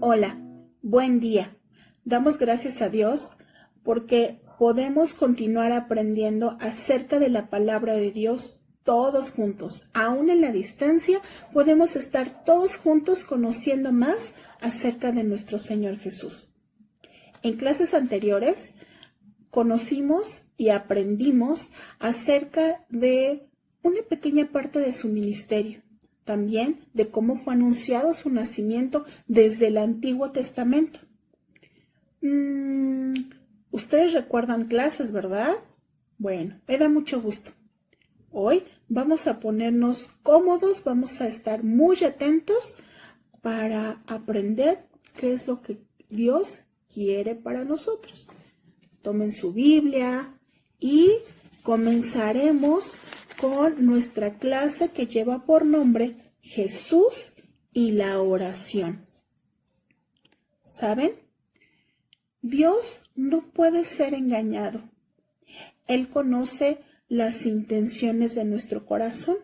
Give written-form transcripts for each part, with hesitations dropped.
Hola, buen día. Damos gracias a Dios porque podemos continuar aprendiendo acerca de la palabra de Dios todos juntos. Aún en la distancia, podemos estar todos juntos conociendo más acerca de nuestro Señor Jesús. En clases anteriores, conocimos y aprendimos acerca de una pequeña parte de su ministerio. También de cómo fue anunciado su nacimiento desde el Antiguo Testamento. Ustedes recuerdan clases, ¿verdad? Bueno, me da mucho gusto. Hoy vamos a ponernos cómodos, vamos a estar muy atentos para aprender qué es lo que Dios quiere para nosotros. Tomen su Biblia y comenzaremos con nuestra clase que lleva por nombre Jesús y la oración. ¿Saben? Dios no puede ser engañado. Él conoce las intenciones de nuestro corazón.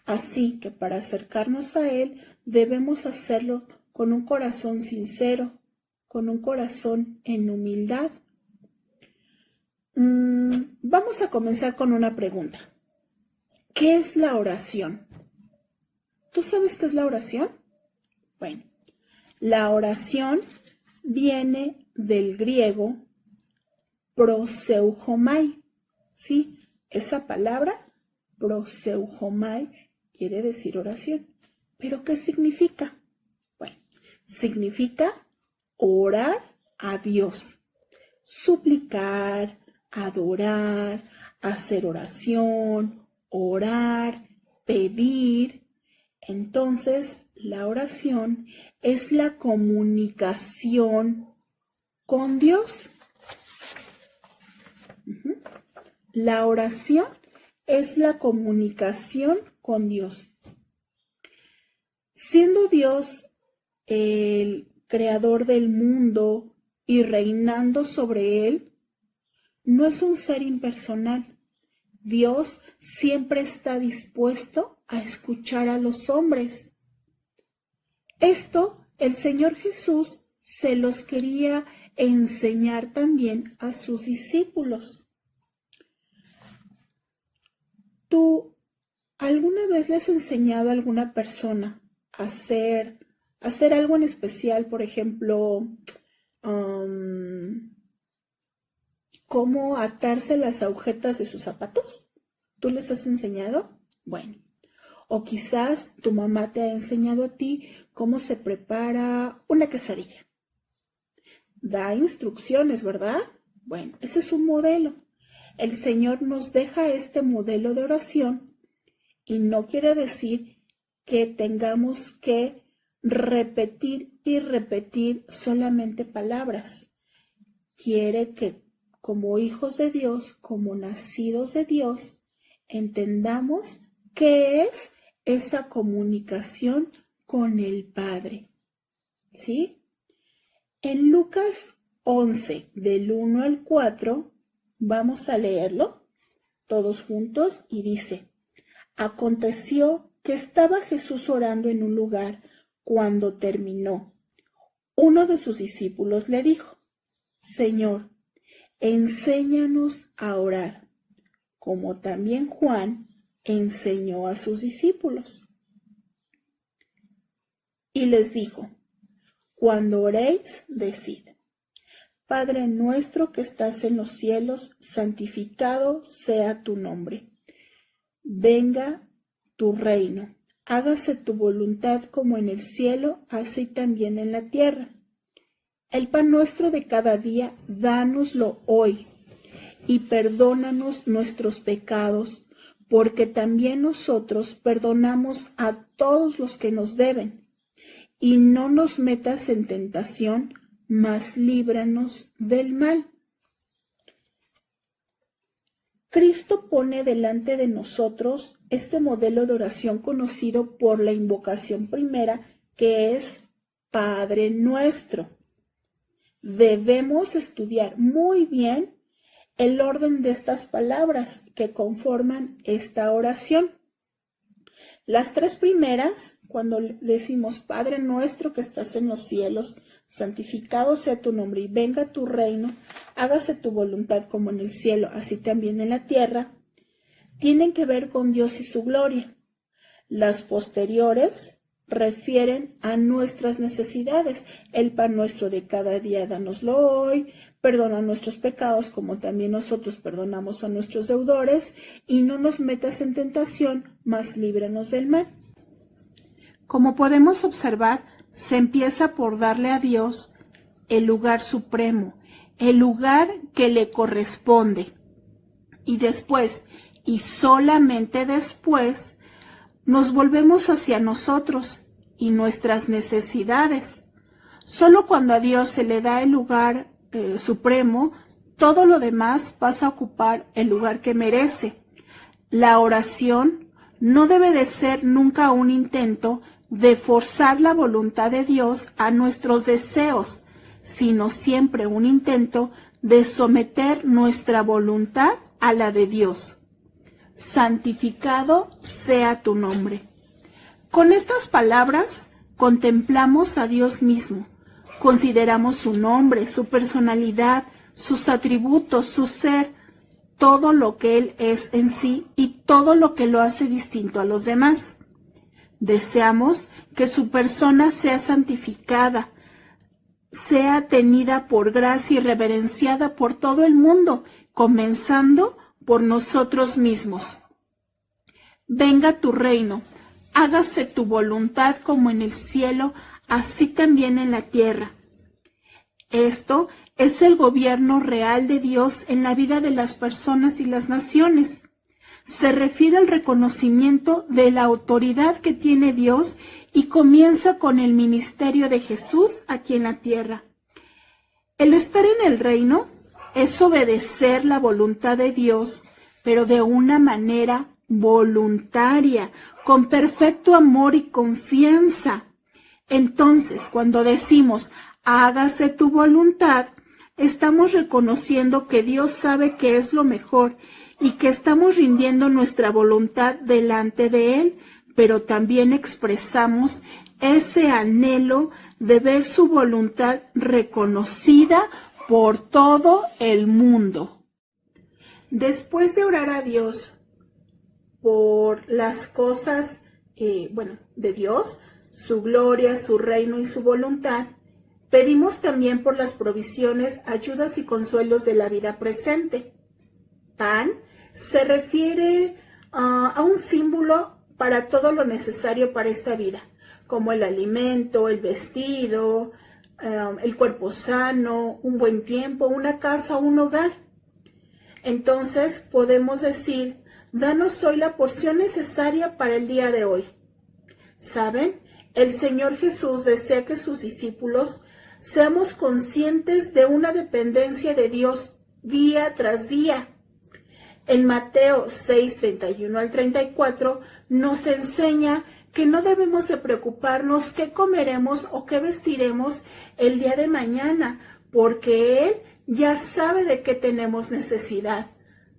Así que para acercarnos a Él debemos hacerlo con un corazón sincero, con un corazón en humildad. Vamos a comenzar con una pregunta. ¿Qué es la oración? ¿Tú sabes qué es la oración? Bueno, la oración viene del griego proseuchomai. Sí, esa palabra, proseuchomai, quiere decir oración. ¿Pero qué significa? Bueno, significa orar a Dios, suplicar, adorar, hacer oración, orar, pedir. Entonces, la oración es la comunicación con Dios. La oración es la comunicación con Dios. Siendo Dios el creador del mundo y reinando sobre él, no es un ser impersonal. Dios siempre está dispuesto a escuchar a los hombres. Esto el Señor Jesús se los quería enseñar también a sus discípulos. ¿Tú alguna vez le has enseñado a alguna persona a hacer algo en especial? Por ejemplo, ¿cómo atarse las agujetas de sus zapatos? ¿Tú les has enseñado? Bueno, o quizás tu mamá te ha enseñado a ti cómo se prepara una quesadilla. Da instrucciones, ¿verdad? Bueno, ese es un modelo. El Señor nos deja este modelo de oración y no quiere decir que tengamos que repetir y repetir solamente palabras. Quiere que como hijos de Dios, como nacidos de Dios, entendamos qué es esa comunicación con el Padre. ¿Sí? En Lucas 11, del 1 al 4, vamos a leerlo todos juntos y dice: Aconteció que estaba Jesús orando en un lugar. Cuando terminó, uno de sus discípulos le dijo: Señor, enséñanos a orar, como también Juan enseñó a sus discípulos. Y les dijo: Cuando oréis, decid: Padre nuestro que estás en los cielos, santificado sea tu nombre. Venga tu reino. Hágase tu voluntad como en el cielo, así también en la tierra. El pan nuestro de cada día, dánoslo hoy, y perdónanos nuestros pecados, porque también nosotros perdonamos a todos los que nos deben. Y no nos metas en tentación, mas líbranos del mal. Cristo pone delante de nosotros este modelo de oración conocido por la invocación primera, que es Padre Nuestro. Debemos estudiar muy bien el orden de estas palabras que conforman esta oración. Las tres primeras, cuando decimos Padre nuestro que estás en los cielos, santificado sea tu nombre y venga tu reino, hágase tu voluntad como en el cielo, así también en la tierra, tienen que ver con Dios y su gloria. Las posteriores refieren a nuestras necesidades. El pan nuestro de cada día, dánoslo hoy. Perdona nuestros pecados como también nosotros perdonamos a nuestros deudores. Y no nos metas en tentación, mas líbranos del mal. Como podemos observar, se empieza por darle a Dios el lugar supremo, el lugar que le corresponde. Y después, y solamente después, nos volvemos hacia nosotros y nuestras necesidades. Solo cuando a Dios se le da el lugar supremo, todo lo demás pasa a ocupar el lugar que merece. La oración no debe de ser nunca un intento de forzar la voluntad de Dios a nuestros deseos, sino siempre un intento de someter nuestra voluntad a la de Dios. Santificado sea tu nombre. Con estas palabras contemplamos a Dios mismo, consideramos su nombre, su personalidad, sus atributos, su ser, todo lo que Él es en sí y todo lo que lo hace distinto a los demás. Deseamos que su persona sea santificada, sea tenida por gracia y reverenciada por todo el mundo, comenzando por nosotros mismos. Venga tu reino, hágase tu voluntad como en el cielo, así también en la tierra. Esto es el gobierno real de Dios en la vida de las personas y las naciones. Se refiere al reconocimiento de la autoridad que tiene Dios y comienza con el ministerio de Jesús aquí en la tierra. El estar en el reino es obedecer la voluntad de Dios, pero de una manera voluntaria, con perfecto amor y confianza. Entonces, cuando decimos, hágase tu voluntad, estamos reconociendo que Dios sabe que es lo mejor y que estamos rindiendo nuestra voluntad delante de Él, pero también expresamos ese anhelo de ver su voluntad reconocida por todo el mundo. Después de orar a Dios por las cosas, de Dios, su gloria, su reino y su voluntad, pedimos también por las provisiones, ayudas y consuelos de la vida presente. Pan se refiere a un símbolo para todo lo necesario para esta vida, como el alimento, el vestido, el cuerpo sano, un buen tiempo, una casa, un hogar. Entonces podemos decir, danos hoy la porción necesaria para el día de hoy. ¿Saben? El Señor Jesús desea que sus discípulos seamos conscientes de una dependencia de Dios día tras día. En Mateo 6, 31 al 34 nos enseña que no debemos de preocuparnos qué comeremos o qué vestiremos el día de mañana, porque Él ya sabe de qué tenemos necesidad.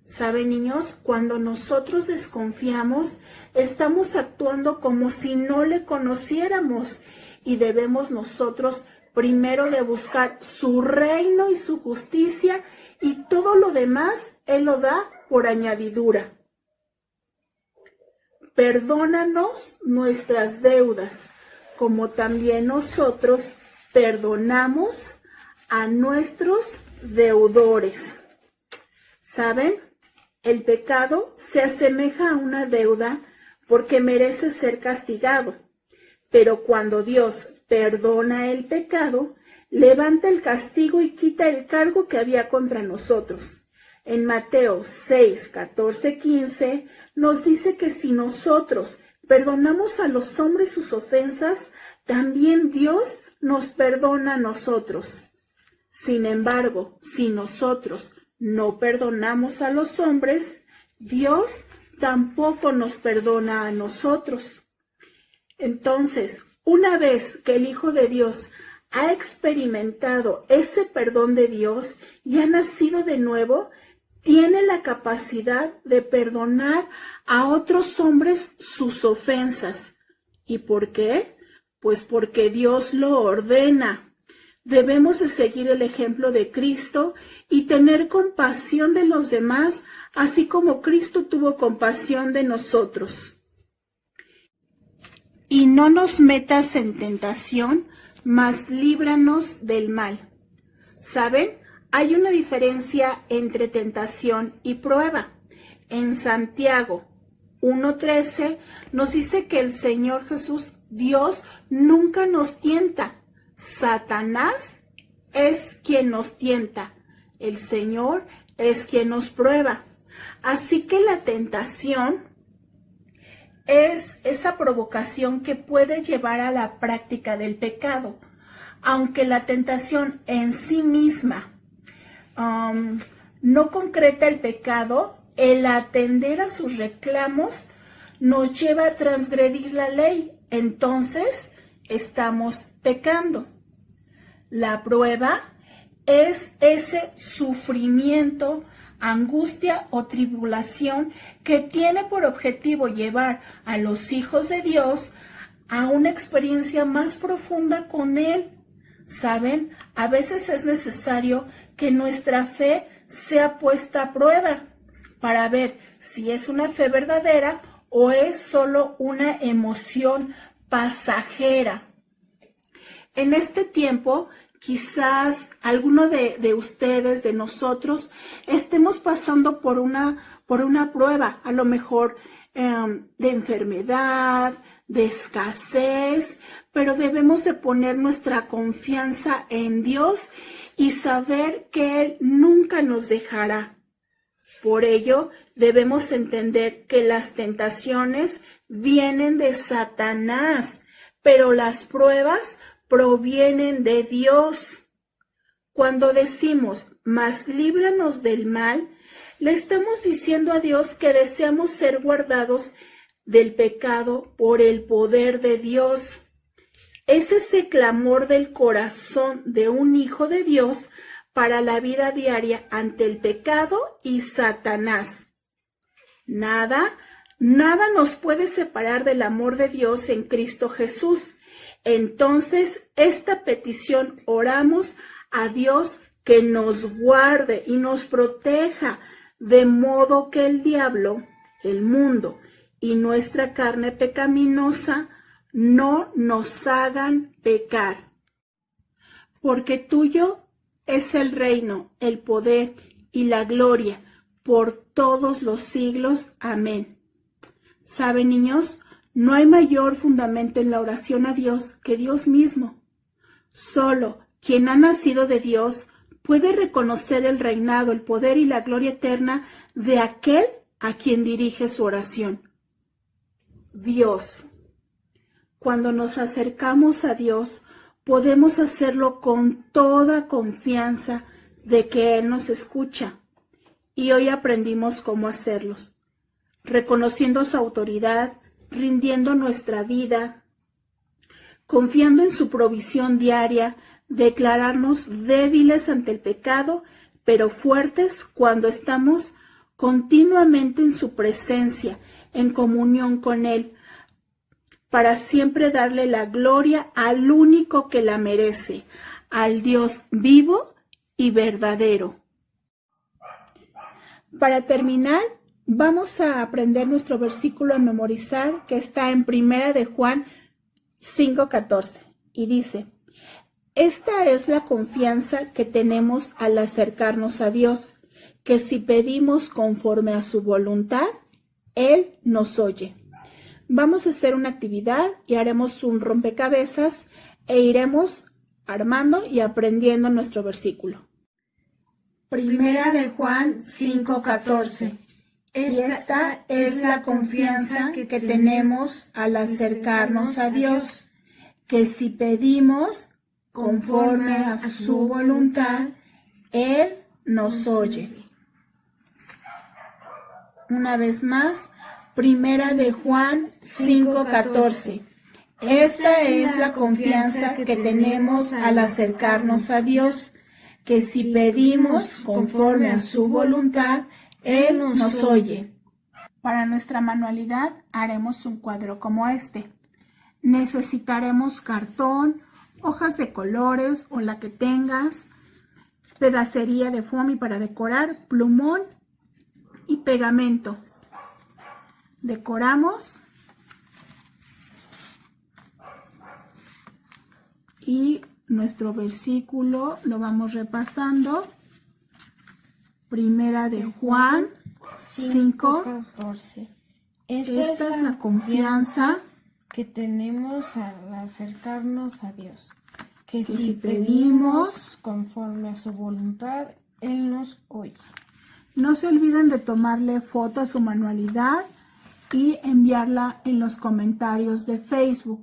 ¿Saben, niños? Cuando nosotros desconfiamos, estamos actuando como si no le conociéramos y debemos nosotros primero de buscar su reino y su justicia y todo lo demás Él lo da por añadidura. Perdónanos nuestras deudas, como también nosotros perdonamos a nuestros deudores. ¿Saben? El pecado se asemeja a una deuda porque merece ser castigado, pero cuando Dios perdona el pecado, levanta el castigo y quita el cargo que había contra nosotros. En Mateo 6, 14, 15 nos dice que si nosotros perdonamos a los hombres sus ofensas, también Dios nos perdona a nosotros. Sin embargo, si nosotros no perdonamos a los hombres, Dios tampoco nos perdona a nosotros. Entonces, una vez que el Hijo de Dios ha experimentado ese perdón de Dios y ha nacido de nuevo, tiene la capacidad de perdonar a otros hombres sus ofensas. ¿Y por qué? Pues porque Dios lo ordena. Debemos de seguir el ejemplo de Cristo y tener compasión de los demás, así como Cristo tuvo compasión de nosotros. Y no nos metas en tentación, mas líbranos del mal. ¿Saben? Hay una diferencia entre tentación y prueba. En Santiago 1:13 nos dice que el Señor Jesús, Dios, nunca nos tienta. Satanás es quien nos tienta. El Señor es quien nos prueba. Así que la tentación es esa provocación que puede llevar a la práctica del pecado. Aunque la tentación en sí misma no concreta el pecado, el atender a sus reclamos nos lleva a transgredir la ley. Entonces, estamos pecando. La prueba es ese sufrimiento, angustia o tribulación que tiene por objetivo llevar a los hijos de Dios a una experiencia más profunda con Él. ¿Saben? A veces es necesario que nuestra fe sea puesta a prueba para ver si es una fe verdadera o es solo una emoción pasajera. En este tiempo, quizás alguno de ustedes, de nosotros, estemos pasando por una prueba, a lo mejor de enfermedad, de escasez, pero debemos de poner nuestra confianza en Dios y saber que Él nunca nos dejará. Por ello, debemos entender que las tentaciones vienen de Satanás, pero las pruebas provienen de Dios. Cuando decimos, mas líbranos del mal, le estamos diciendo a Dios que deseamos ser guardados del pecado por el poder de Dios. Es ese clamor del corazón de un hijo de Dios para la vida diaria ante el pecado y Satanás. Nada nos puede separar del amor de Dios en Cristo Jesús. Entonces, esta petición oramos a Dios que nos guarde y nos proteja, de modo que el diablo, el mundo y nuestra carne pecaminosa no nos hagan pecar. Porque tuyo es el reino, el poder y la gloria por todos los siglos. Amén. ¿Saben, niños? No hay mayor fundamento en la oración a Dios que Dios mismo. Solo quien ha nacido de Dios puede reconocer el reinado, el poder y la gloria eterna de aquel a quien dirige su oración. Dios. Cuando nos acercamos a Dios, podemos hacerlo con toda confianza de que Él nos escucha. Y hoy aprendimos cómo hacerlos, reconociendo su autoridad, rindiendo nuestra vida, confiando en su provisión diaria, declararnos débiles ante el pecado, pero fuertes cuando estamos continuamente en su presencia, en comunión con Él, para siempre darle la gloria al único que la merece, al Dios vivo y verdadero. Para terminar, vamos a aprender nuestro versículo a memorizar, que está en 1 de Juan 5:14, y dice: esta es la confianza que tenemos al acercarnos a Dios, que si pedimos conforme a su voluntad, Él nos oye. Vamos a hacer una actividad y haremos un rompecabezas e iremos armando y aprendiendo nuestro versículo. 1 de Juan 5:14. Esta es la confianza que tenemos al acercarnos a Dios, Que si pedimos conforme a su voluntad, Él nos oye. Una vez más, 1 de Juan 5:14. Esta es la confianza que tenemos al acercarnos a Dios, que si pedimos conforme a su voluntad, Él nos oye. Para nuestra manualidad haremos un cuadro como este. Necesitaremos cartón, hojas de colores o la que tengas, pedacería de foamy para decorar, plumón y pegamento. Decoramos y nuestro versículo lo vamos repasando. Primera de Juan 5:14. Esta es la confianza que tenemos al acercarnos a Dios, que si si pedimos conforme a su voluntad, Él nos oye. No se olviden de tomarle foto a su manualidad y enviarla en los comentarios de Facebook.